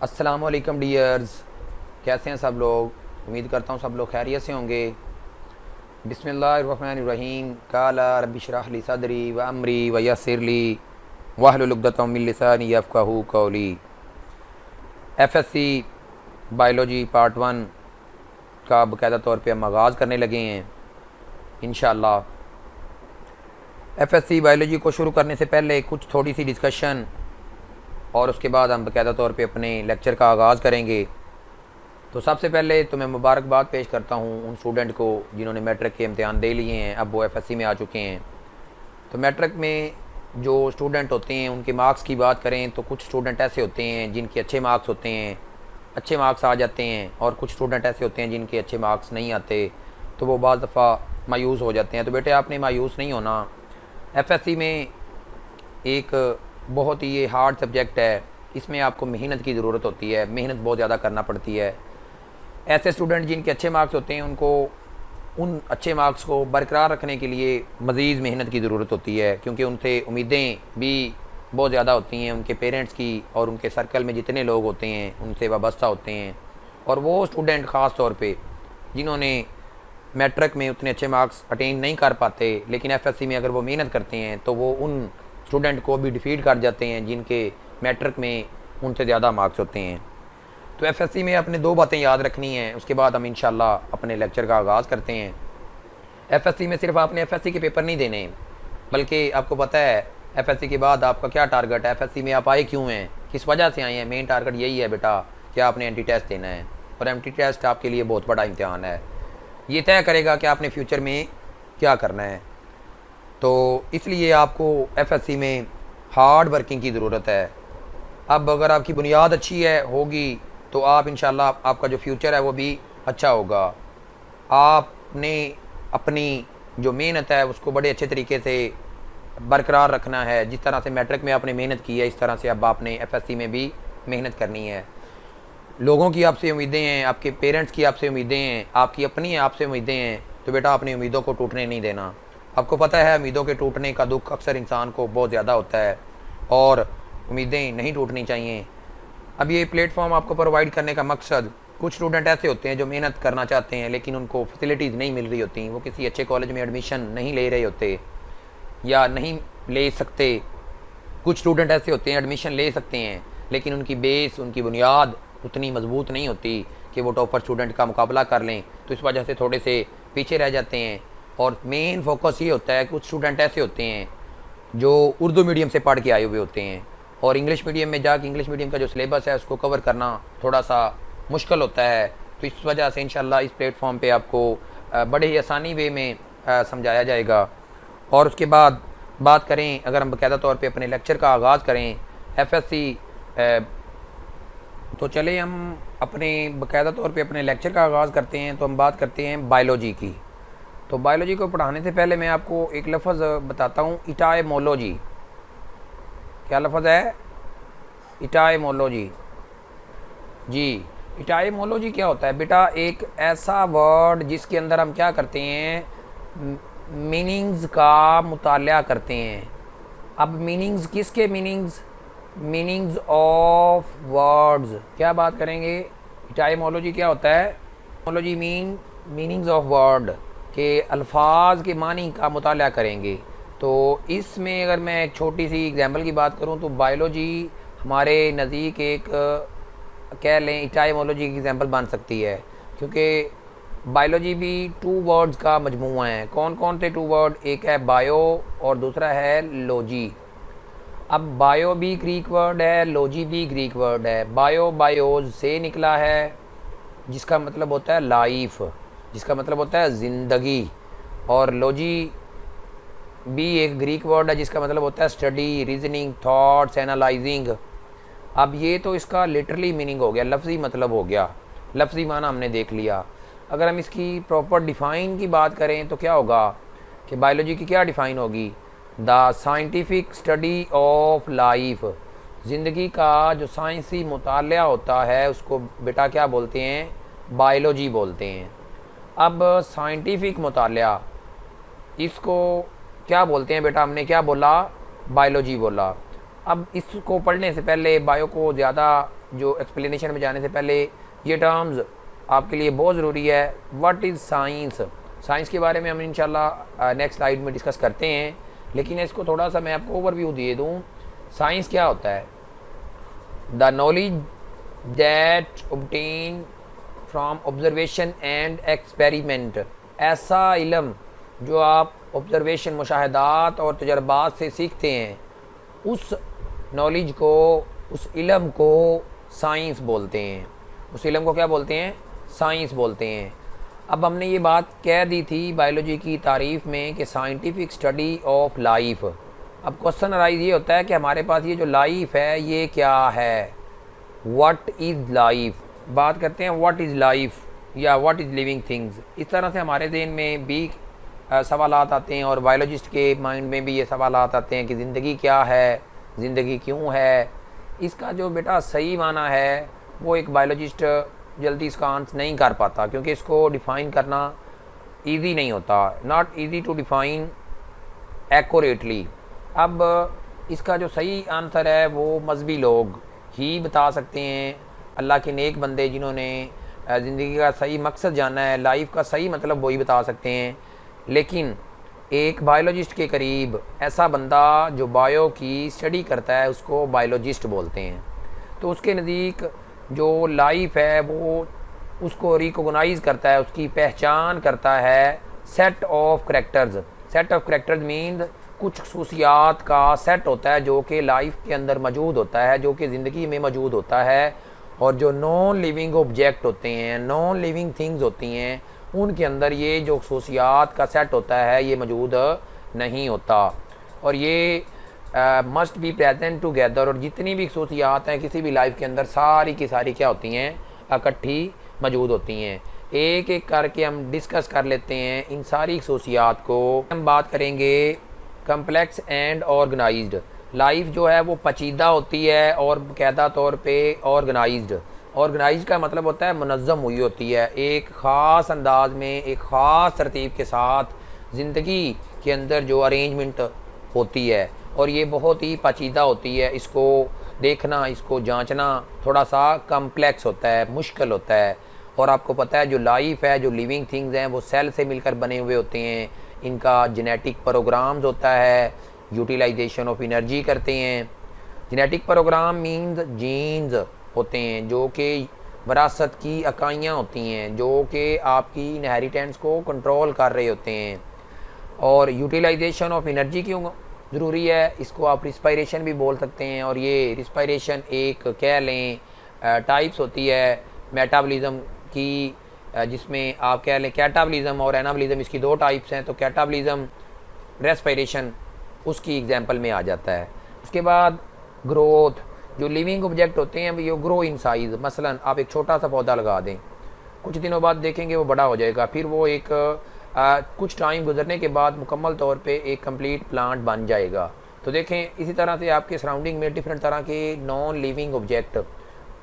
अस्सलाम वालेकुम डियर्स, कैसे हैं सब लोग। उम्मीद करता हूँ सब लोग खैरियत से होंगे। बिस्मिल्लाहिर्रहमानिर्रहीम। काला रब्बि इश्रह ली सदरी व अमरी व यस्सिर ली वहलुल उक़दतम मिन लिसानी यफ़क़हू क़ौली। एफएससी बायोलॉजी पार्ट 1 का बाकायदा तौर पे हम आगाज़ करने लगे हैं इंशाअल्लाह। एफएससी बायोलॉजी को शुरू करने से पहले कुछ थोड़ी सी डिस्कशन और उसके बाद हम बाकायदा तौर पे अपने लेक्चर का आगाज़ करेंगे। तो सबसे पहले तो मैं मुबारकबाद पेश करता हूँ उन स्टूडेंट को जिन्होंने मैट्रिक के इम्तिहान दे लिए हैं, अब वो एफएससी में आ चुके हैं। तो मैट्रिक में जो स्टूडेंट होते हैं उनके मार्क्स की बात करें तो कुछ स्टूडेंट ऐसे होते हैं जिनके अच्छे मार्क्स होते हैं, अच्छे मार्क्स आ जाते हैं, और कुछ स्टूडेंट ऐसे होते हैं जिनके अच्छे मार्क्स नहीं आते, तो वो बाज़ दफ़ा मायूस हो जाते हैं। तो बेटे आपने मायूस नहीं होना। एफएससी में एक बहुत ही ये हार्ड सब्जेक्ट है, इसमें आपको मेहनत की ज़रूरत होती है, मेहनत बहुत ज़्यादा करना पड़ती है। ऐसे स्टूडेंट जिनके अच्छे मार्क्स होते हैं उनको उन अच्छे मार्क्स को बरकरार रखने के लिए मज़ीद मेहनत की ज़रूरत होती है, क्योंकि उनसे उम्मीदें भी बहुत ज़्यादा होती हैं, उनके पेरेंट्स की और उनके सर्कल में जितने लोग होते हैं उनसे वाबस्ता होते हैं। और वो स्टूडेंट ख़ास तौर पे जिन्होंने मैट्रिक में उतने अच्छे मार्क्स अटेन नहीं कर पाते, लेकिन एफएससी में अगर वो मेहनत करते हैं तो वो उन स्टूडेंट को भी डिफीट कर जाते हैं जिनके मैट्रिक में उनसे ज़्यादा मार्क्स होते हैं। तो एफएससी में अपने दो बातें याद रखनी हैं, उसके बाद हम इंशाल्लाह अपने लेक्चर का आगाज़ करते हैं। एफएससी में सिर्फ आपने एफएससी के पेपर नहीं देने, बल्कि आपको पता है एफएससी के बाद आपका क्या टारगेट है, एफएससी में आप आए क्यों हैं, किस वजह से आए हैं। मेन टारगेट यही है बेटा कि आपने एंटी टेस्ट देना है, और एंटी टेस्ट आपके लिए बहुत बड़ा इम्तिहान है। ये तय करेगा कि आपने फ्यूचर में क्या करना है। तो इसलिए आपको एफएससी में हार्ड वर्किंग की ज़रूरत है। अब अगर आपकी बुनियाद अच्छी है होगी तो आप इंशाल्लाह आपका जो फ्यूचर है वो भी अच्छा होगा। आपने अपनी जो मेहनत है उसको बड़े अच्छे तरीके से बरकरार रखना है। जिस तरह से मैट्रिक में आपने मेहनत की है, इस तरह से अब आपने एफएससी में भी मेहनत करनी है। लोगों की आपसे उम्मीदें हैं, आपके पेरेंट्स की आपसे उम्मीदें हैं, आपकी अपनी आपसे उम्मीदें हैं, तो बेटा अपनी उम्मीदों को टूटने नहीं देना। आपको पता है उम्मीदों के टूटने का दुख अक्सर इंसान को बहुत ज़्यादा होता है, और उम्मीदें नहीं टूटनी चाहिए। अब ये प्लेटफॉर्म आपको प्रोवाइड करने का मकसद, कुछ स्टूडेंट ऐसे होते हैं जो मेहनत करना चाहते हैं लेकिन उनको फैसिलिटीज़ नहीं मिल रही होती, वो किसी अच्छे कॉलेज में एडमिशन नहीं ले रहे होते या नहीं ले सकते। कुछ स्टूडेंट ऐसे होते हैं एडमिशन ले सकते हैं लेकिन उनकी बेस, उनकी बुनियाद उतनी मजबूत नहीं होती कि वो टॉपर स्टूडेंट का मुकाबला कर लें, तो इस वजह से थोड़े से पीछे रह जाते हैं। और मेन फोकस ये होता है, कुछ स्टूडेंट ऐसे होते हैं जो उर्दू मीडियम से पढ़ के आए हुए होते हैं और इंग्लिश मीडियम में जाके इंग्लिश मीडियम का जो सिलेबस है उसको कवर करना थोड़ा सा मुश्किल होता है। तो इस वजह से इंशाल्लाह इस प्लेटफॉर्म पे आपको बड़े ही आसानी वे में समझाया जाएगा। और उसके बाद बात करें, अगर हम बाकायदा तौर पे अपने लेक्चर का आगाज़ करें एफएससी, तो चले हम अपने बाकायदा तौर पे अपने लेक्चर का आगाज़ करते हैं। तो हम बात करते हैं बायोलॉजी की। तो बायोलॉजी को पढ़ाने से पहले मैं आपको एक लफ्ज़ बताता हूँ, इटाइमोलॉजी। क्या लफ्ज़ है? इटाइमोलॉजी। जी, इटाइमोलॉजी क्या होता है बेटा? एक ऐसा वर्ड जिसके अंदर हम क्या करते हैं, मीनिंग्स का मुताला करते हैं। अब मीनिंग्स किसके? Meanings of words. क्या बात करेंगे? इटाइमोलॉजी क्या होता है? इटाइमोलॉजी मीनिंग्स ऑफ वर्ड के अल्फाज के मानी का मुताला करेंगे। तो इसमें अगर मैं एक छोटी सी एग्जांपल की बात करूं तो बायोलॉजी हमारे नज़दीक एक कह लें इटाइमोलॉजी की एग्जांपल बन सकती है, क्योंकि बायोलॉजी भी 2 वर्ड्स का मजमूआ है। कौन कौन थे 2 वर्ड? एक है बायो और दूसरा है लॉजी। अब बायो भी ग्रीक वर्ड है, लॉजी भी ग्रीक वर्ड है। बायो बायोज से निकला है जिसका मतलब होता है लाइफ, जिसका मतलब होता है ज़िंदगी, और लॉजी भी एक ग्रीक वर्ड है जिसका मतलब होता है स्टडी, रीजनिंग, थॉट्स, एनालाइजिंग। अब ये तो इसका लिटरली मीनिंग हो गया, लफ्ज़ी मतलब हो गया, लफ्ज़ी माना हमने देख लिया। अगर हम इसकी प्रॉपर डिफ़ाइन की बात करें तो क्या होगा कि बायोलॉजी की क्या डिफ़ाइन होगी? The scientific study of life. ज़िंदगी का जो साइंसी मुताला होता है उसको बेटा क्या बोलते हैं? बायोलॉजी बोलते हैं। अब साइंटिफिक मुताला इसको क्या बोलते हैं बेटा? हमने क्या बोला? बायोलॉजी बोला। अब इसको पढ़ने से पहले, बायो को ज़्यादा जो एक्सप्लेनेशन में जाने से पहले, ये टर्म्स आपके लिए बहुत ज़रूरी है। What is science? साइंस के बारे में हम इंशाल्लाह नेक्स्ट स्लाइड में डिस्कस करते हैं, लेकिन इसको थोड़ा सा मैं आपको ओवरव्यू दे दूँ। साइंस क्या होता है? The knowledge that obtain from observation and experiment, ऐसा इल्म जो आप ऑब्जर्वेशन, मुशाहदात और तजर्बात से सीखते हैं, उस नॉलेज को, उस इल्म को साइंस बोलते हैं। उस इल्म को क्या बोलते हैं? साइंस बोलते हैं। अब हमने ये बात कह दी थी बायोलॉजी की तारीफ़ में कि साइंटिफिक स्टडी ऑफ लाइफ। अब क्वेश्चन अराइज ये होता है कि हमारे पास ये जो लाइफ है ये क्या है? What is life? बात करते हैं व्हाट इज़ लाइफ या व्हाट इज़ लिविंग थिंग्स। इस तरह से हमारे जहन में भी सवालात आते हैं और बायोलॉजिस्ट के माइंड में भी ये सवालात आते हैं कि ज़िंदगी क्या है, ज़िंदगी क्यों है। इसका जो बेटा सही माना है वो एक बायोलॉजिस्ट जल्दी इसका आंसर नहीं कर पाता, क्योंकि इसको डिफ़ाइन करना इजी नहीं होता, not easy to define accurately. अब इसका जो सही आंसर है वो मजहबी लोग ही बता सकते हैं, अल्लाह के नेक बंदे जिन्होंने ज़िंदगी का सही मकसद जाना है, लाइफ का सही मतलब वही बता सकते हैं। लेकिन एक बायोलॉजिस्ट के करीब ऐसा बंदा जो बायो की स्टडी करता है उसको बायोलॉजिस्ट बोलते हैं। तो उसके नज़दीक जो लाइफ है वो उसको रिकॉग्नाइज करता है, उसकी पहचान करता है set of characters. Set of characters means कुछ खसूसियात का सेट होता है जो कि लाइफ के अंदर मौजूद होता है, जो कि ज़िंदगी में मौजूद होता है। और जो नॉन लिविंग ऑब्जेक्ट होते हैं, नॉन लिविंग थिंग्स होती हैं, उनके अंदर ये जो खसूसियात का सेट होता है ये मौजूद नहीं होता। और ये मस्ट बी प्रेजेंट टुगेदर। और जितनी भी खसूसियात हैं किसी भी लाइफ के अंदर, सारी की सारी क्या होती हैं? इकट्ठी मौजूद होती हैं। एक एक करके हम डिस्कस कर लेते हैं इन सारी खसूसियात को। हम बात करेंगे कम्प्लेक्स एंड ऑर्गेनाइज्ड। लाइफ जो है वो पचीदा होती है और बाकायदा तौर पे ऑर्गेनाइज्ड। ऑर्गेनाइज्ड का मतलब होता है मुनज़्ज़म हुई होती है, एक ख़ास अंदाज में, एक ख़ास तरतीब के साथ ज़िंदगी के अंदर जो अरेंजमेंट होती है, और ये बहुत ही पचीदा होती है। इसको देखना, इसको जांचना थोड़ा सा कम्प्लेक्स होता है, मुश्किल होता है। और आपको पता है जो लाइफ है, जो लिविंग थिंग्स हैं, वो सेल से मिलकर बने हुए होते हैं। इनका जेनेटिक प्रोग्राम्स होता है, यूटिलाइजेशन ऑफ एनर्जी करते हैं। जेनेटिक प्रोग्राम मीन्स जीन्स होते हैं जो कि विरासत की इकाइयाँ होती हैं, जो कि आपकी इनहेरिटेंस को कंट्रोल कर रहे होते हैं। और यूटिलाइजेशन ऑफ एनर्जी क्यों ज़रूरी है? इसको आप रिस्पायरेशन भी बोल सकते हैं। और ये रिस्पायरेशन एक कह लें टाइप्स होती है मेटाबॉलिज्म की, जिसमें आप कह लें कैटाबॉलिज्म और एनाबॉलिज्म, इसकी दो टाइप्स हैं। तो कैटाबॉलिज्म, रेस्पायरेशन उसकी एग्जांपल में आ जाता है। उसके बाद ग्रोथ, जो लिविंग ऑब्जेक्ट होते हैं ये ग्रो इन साइज़। मसलन आप एक छोटा सा पौधा लगा दें, कुछ दिनों बाद देखेंगे वो बड़ा हो जाएगा, फिर वो एक कुछ टाइम गुजरने के बाद मुकम्मल तौर पे एक कंप्लीट प्लांट बन जाएगा। तो देखें इसी तरह से आपके सराउंडिंग में डिफरेंट तरह के नॉन लिविंग ऑब्जेक्ट,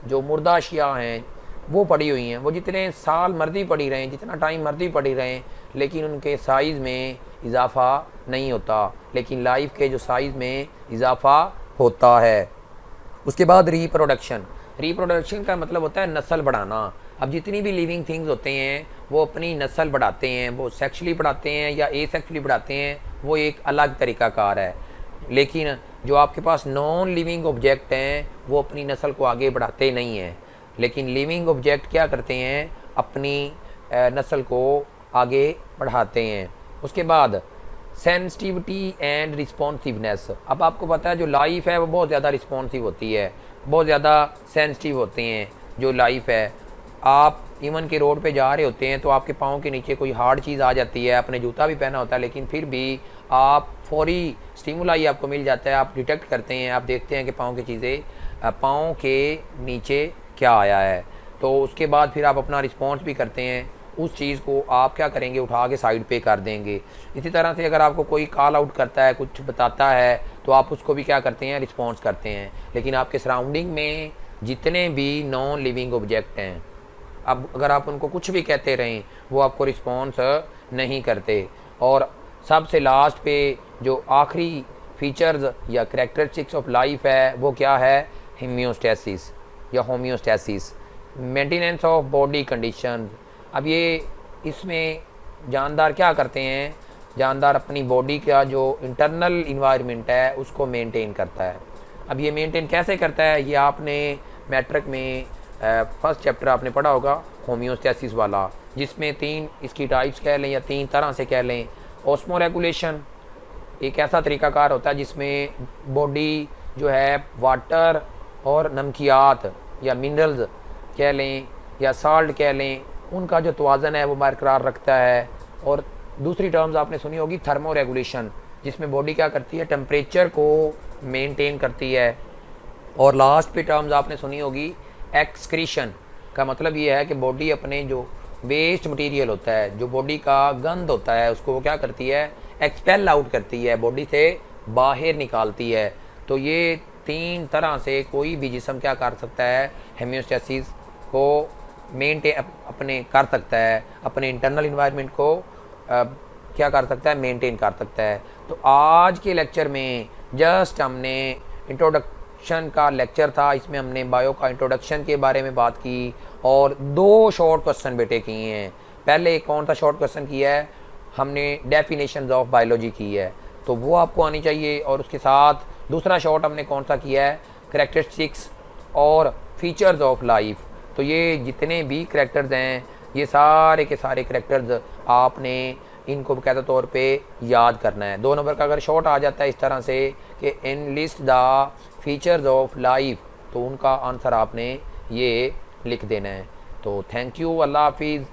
जो मुर्दा अशिया हैं, वो पड़ी हुई हैं। वो जितने साल मर्जी पड़ी रहें, जितना टाइम मर्जी पड़ी रहें, लेकिन उनके साइज़ में इजाफ़ा नहीं होता, लेकिन लाइफ के जो साइज़ में इजाफ़ा होता है। उसके बाद रिप्रोडक्शन। रिप्रोडक्शन का मतलब होता है नस्ल बढ़ाना। अब जितनी भी लिविंग थिंग्स होते हैं वो अपनी नस्ल बढ़ाते हैं, वो सेक्सुअली बढ़ाते हैं या एसेक्सुअली बढ़ाते हैं, वो एक अलग तरीक़ाकार है। लेकिन जो आपके पास नॉन लिविंग ऑब्जेक्ट हैं वो अपनी नस्ल को आगे बढ़ाते नहीं हैं, लेकिन लिविंग ऑब्जेक्ट क्या करते हैं? अपनी नस्ल को आगे बढ़ाते हैं। उसके बाद सेंसिटिविटी एंड रिस्पॉन्सिवनेस। अब आपको पता है जो लाइफ है वो बहुत ज़्यादा रिस्पॉन्सिव होती है, बहुत ज़्यादा सेंसिटिव होते हैं। जो लाइफ है, आप इवन के रोड पे जा रहे होते हैं तो आपके पाँव के नीचे कोई हार्ड चीज़ आ जाती है, आपने जूता भी पहना होता है, लेकिन फिर भी आप फौरी स्टिमुलाई आपको मिल जाता है, आप डिटेक्ट करते हैं, आप देखते हैं कि पाँव की चीज़ें, पाँव के नीचे क्या आया है। तो उसके बाद फिर आप अपना रिस्पॉन्स भी करते हैं, उस चीज़ को आप क्या करेंगे? उठा के साइड पे कर देंगे। इसी तरह से अगर आपको कोई कॉल आउट करता है, कुछ बताता है, तो आप उसको भी क्या करते हैं? रिस्पॉन्स करते हैं। लेकिन आपके सराउंडिंग में जितने भी नॉन लिविंग ऑब्जेक्ट हैं, अब अगर आप उनको कुछ भी कहते रहें वो आपको रिस्पॉन्स नहीं करते। और सबसे लास्ट पे जो आखिरी फीचर्स या करैक्टरिस्टिक्स ऑफ लाइफ है वो क्या है, होम्योस्टेसिस या homeostasis, maintenance of body condition. अब ये इसमें जानदार क्या करते हैं, जानदार अपनी बॉडी का जो इंटरनल इन्वायरमेंट है उसको मेंटेन करता है। अब ये मेंटेन कैसे करता है, ये आपने मैट्रिक में फर्स्ट चैप्टर आपने पढ़ा होगा होम्योस्टेसिस वाला, जिसमें 3 इसकी टाइप्स कह लें या 3 तरह से कह लें। ऑस्मो रेगुलेशन एक ऐसा तरीकाकार होता है जिसमें बॉडी जो है वाटर और नमकियात या मिनरल्स कह लें या साल्ट कह लें, उनका जो तवाज़न है वो बरकरार रखता है। और दूसरी टर्म्स आपने सुनी होगी थर्मो रेगुलेशन, जिसमें बॉडी क्या करती है, टेम्परेचर को मेंटेन करती है। और लास्ट पे टर्म्स आपने सुनी होगी एक्सक्रीशन, का मतलब ये है कि बॉडी अपने जो वेस्ट मटेरियल होता है, जो बॉडी का गंद होता है, उसको वो क्या करती है, एक्सपेल आउट करती है, बॉडी से बाहर निकालती है। तो ये 3 तरह से कोई भी जिस्म क्या कर सकता है, होम्योस्टेसिस को मेंटेन अपने कर सकता है, अपने इंटरनल इन्वायरमेंट को क्या कर सकता है, मेंटेन कर सकता है। तो आज के लेक्चर में जस्ट हमने इंट्रोडक्शन का लेक्चर था, इसमें हमने बायो का इंट्रोडक्शन के बारे में बात की और 2 शॉर्ट क्वेश्चन बेटे किए हैं। पहले कौन सा शॉर्ट क्वेश्चन किया है, हमने डेफिनेशंस ऑफ बायोलॉजी की है, तो वो आपको आनी चाहिए। और उसके साथ दूसरा शॉर्ट हमने कौन सा किया है, करैक्टरिस्टिक्स और फीचर्स ऑफ लाइफ। तो ये जितने भी करैक्टर्स हैं, ये सारे के सारे करैक्टर्स आपने इनको बाकायदा तौर पे याद करना है। 2 नंबर का अगर शॉर्ट आ जाता है इस तरह से कि in list the features of life, तो उनका आंसर आपने ये लिख देना है। तो थैंक यू, अल्लाह हाफिज़।